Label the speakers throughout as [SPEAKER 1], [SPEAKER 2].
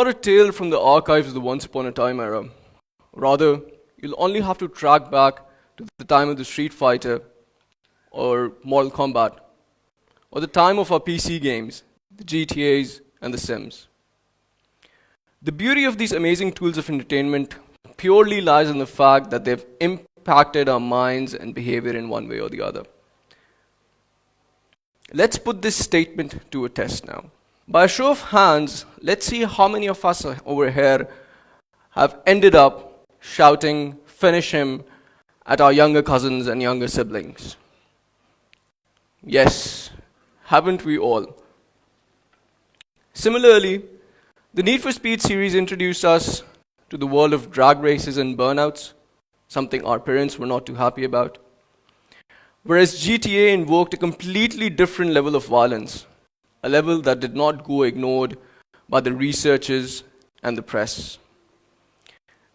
[SPEAKER 1] not a tale from the archives of the once upon a time era. Rather, you'll only have to track back to the time of the Street Fighter or Mortal Kombat, or the time of our PC games, the GTAs and the Sims. The beauty of these amazing tools of entertainment purely lies in the fact that they've impacted our minds and behavior in one way or the other. Let's put this statement to a test now. By a show of hands, let's see how many of us over here have ended up shouting, "Finish him," at our younger cousins and younger siblings. Yes, haven't we all? Similarly, the Need for Speed series introduced us to the world of drag races and burnouts, something our parents were not too happy about. Whereas GTA invoked a completely different level of violence, a level that did not go ignored by the researchers and the press.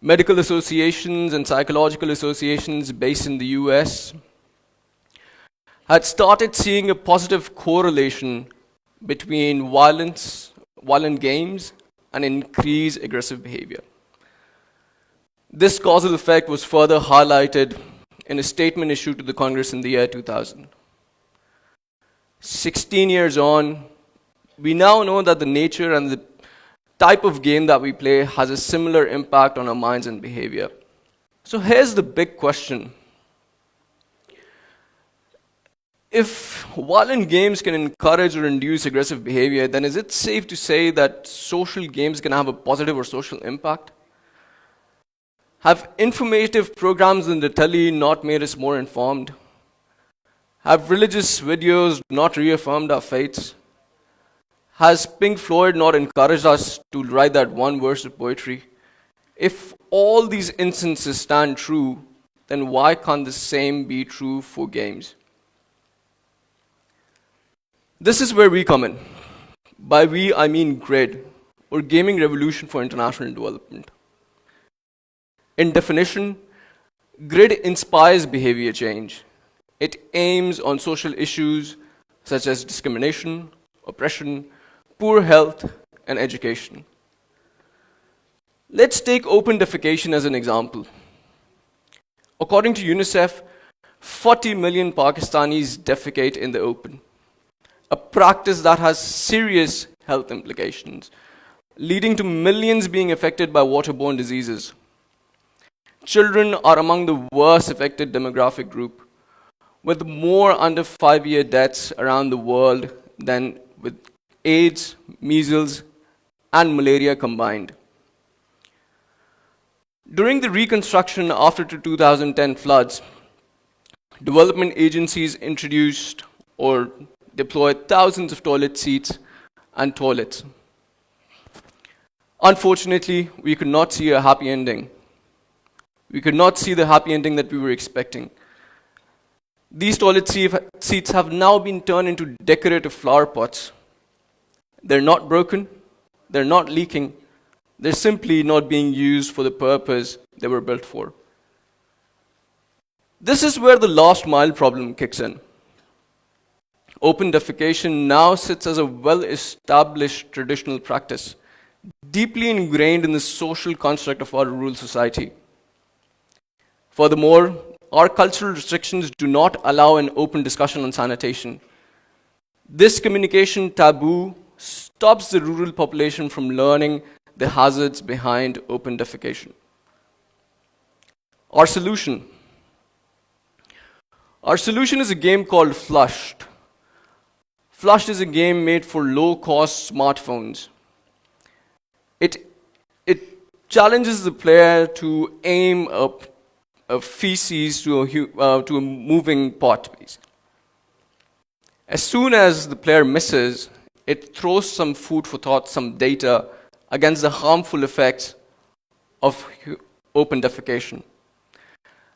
[SPEAKER 1] Medical associations and psychological associations based in the US had started seeing a positive correlation between violent games, and increased aggressive behavior. This causal effect was further highlighted in a statement issued to the Congress in the year 2000. 16 years on, we now know that the nature and the type of game that we play has a similar impact on our minds and behavior. So here's the big question. If violent games can encourage or induce aggressive behavior, then is it safe to say that social games can have a positive or social impact? Have informative programs in the telly not made us more informed? Have religious videos not reaffirmed our faiths? Has Pink Floyd not encouraged us to write that one verse of poetry? If all these instances stand true, then why can't the same be true for games? This is where we come in. By we, I mean GRID, or Gaming Revolution for International Development. In definition, GRID inspires behavior change. It aims on social issues such as discrimination, oppression, poor health, and education. Let's take open defecation as an example. According to UNICEF, 40 million Pakistanis defecate in the open, a practice that has serious health implications, leading to millions being affected by waterborne diseases. Children are among the worst affected demographic group, with more under 5-year deaths around the world than with AIDS, measles, and malaria combined. During the reconstruction after the 2010 floods, development agencies introduced or deployed thousands of toilet seats and toilets. Unfortunately, we could not see a happy ending. We could not see the happy ending that we were expecting. These toilet seats have now been turned into decorative flower pots. They're not broken, they're not leaking, they're simply not being used for the purpose they were built for. This is where the last mile problem kicks in. Open defecation now sits as a well-established traditional practice, deeply ingrained in the social construct of our rural society. Furthermore, our cultural restrictions do not allow an open discussion on sanitation. This communication taboo stops the rural population from learning the hazards behind open defecation. Our solution is a game called Flushed. Flushed is a game made for low-cost smartphones. It challenges the player to aim a feces to a moving pot. As soon as the player misses, it throws some food for thought, some data, against the harmful effects of open defecation.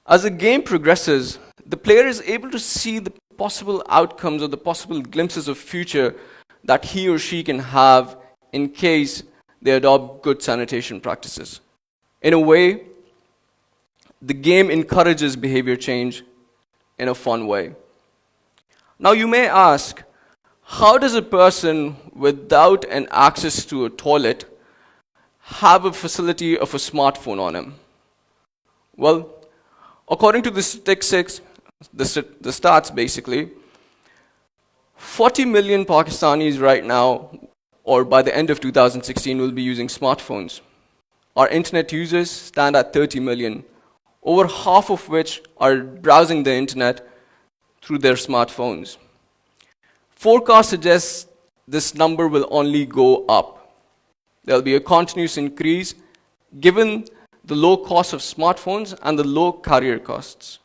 [SPEAKER 1] As the game progresses, the player is able to see the possible outcomes or the possible glimpses of future that he or she can have in case they adopt good sanitation practices. In a way, the game encourages behavior change in a fun way. Now you may ask, how does a person without an access to a toilet have a facility of a smartphone on him? Well, according to the statistics, the stats basically, 40 million Pakistanis right now, or by the end of 2016, will be using smartphones. Our internet users stand at 30 million, over half of which are browsing the internet through their smartphones. Forecast suggests this number will only go up. There'll be a continuous increase given the low cost of smartphones and the low carrier costs.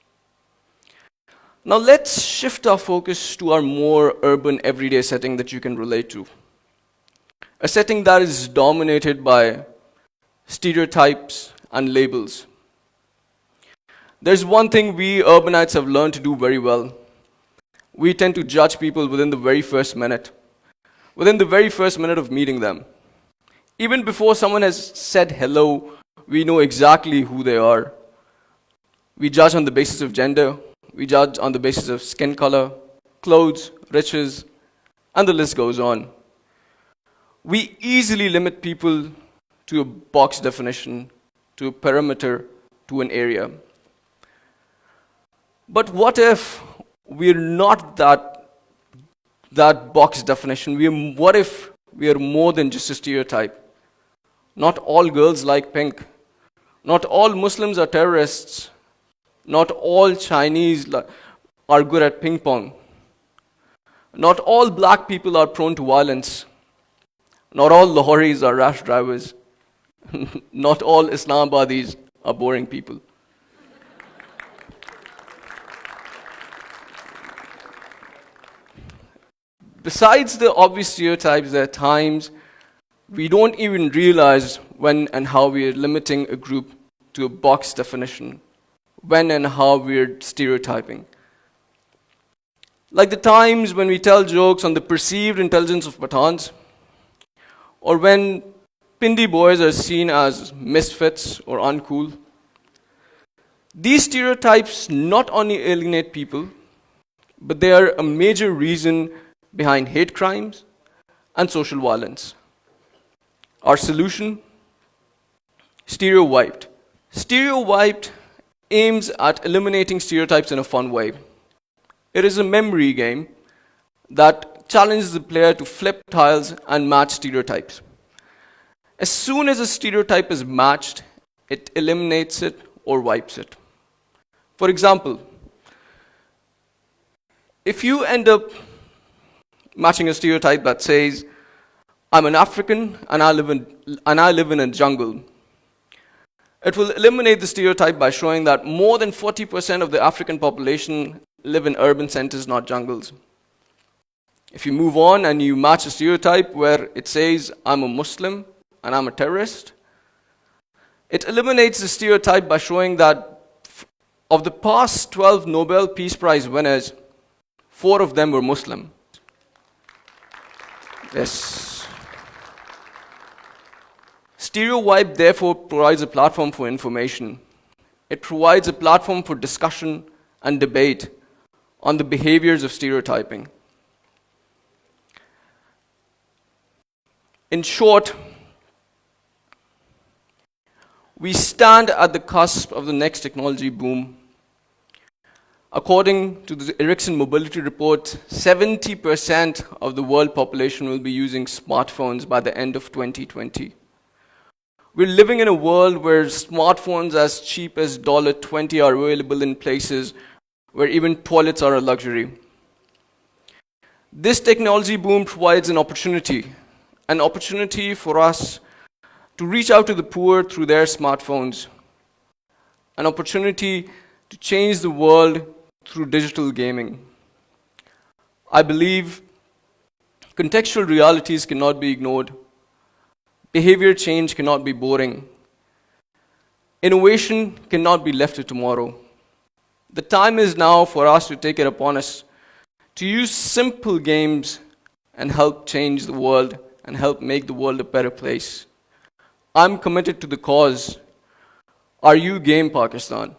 [SPEAKER 1] Now let's shift our focus to our more urban everyday setting that you can relate to. A setting that is dominated by stereotypes and labels. There's one thing we urbanites have learned to do very well. We tend to judge people within the very first minute. Within the very first minute of meeting them. Even before someone has said hello, we know exactly who they are. We judge on the basis of gender. We judge on the basis of skin color, clothes, riches, and the list goes on. We easily limit people to a box definition, to a perimeter, to an area. But what if we're not that box definition? What if we are more than just a stereotype? Not all girls like pink. Not all Muslims are terrorists. Not all Chinese are good at ping pong. Not all black people are prone to violence. Not all Lahoris are rash drivers. Not all Islamabadis are boring people. Besides the obvious stereotypes, there are times we don't even realize when and how we are limiting a group to a box definition, when and how we are stereotyping. Like the times when we tell jokes on the perceived intelligence of Pathans, or when Pindi boys are seen as misfits or uncool. These stereotypes not only alienate people, but they are a major reason behind hate crimes and social violence. Our solution? Stereo Wiped. Stereo Wiped aims at eliminating stereotypes in a fun way. It is a memory game that challenges the player to flip tiles and match stereotypes. As soon as a stereotype is matched, it eliminates it or wipes it. For example, if you end up matching a stereotype that says, I'm an African and I live in a jungle, it will eliminate the stereotype by showing that more than 40% of the African population live in urban centers, not jungles. If you move on and you match a stereotype where it says, I'm a Muslim and I'm a terrorist, it eliminates the stereotype by showing that of the past 12 Nobel Peace Prize winners, 4 of them were Muslim. Yes. Stereo Wipe therefore provides a platform for information. It provides a platform for discussion and debate on the behaviors of stereotyping. In short, we stand at the cusp of the next technology boom. According to the Ericsson Mobility Report, 70% of the world population will be using smartphones by the end of 2020. We're living in a world where smartphones as cheap as $20 are available in places where even toilets are a luxury. This technology boom provides an opportunity for us to reach out to the poor through their smartphones, an opportunity to change the world through digital gaming. I believe contextual realities cannot be ignored. Behavior change cannot be boring. Innovation cannot be left to tomorrow. The time is now for us to take it upon us to use simple games and help change the world and help make the world a better place. I'm committed to the cause. Are you game, Pakistan?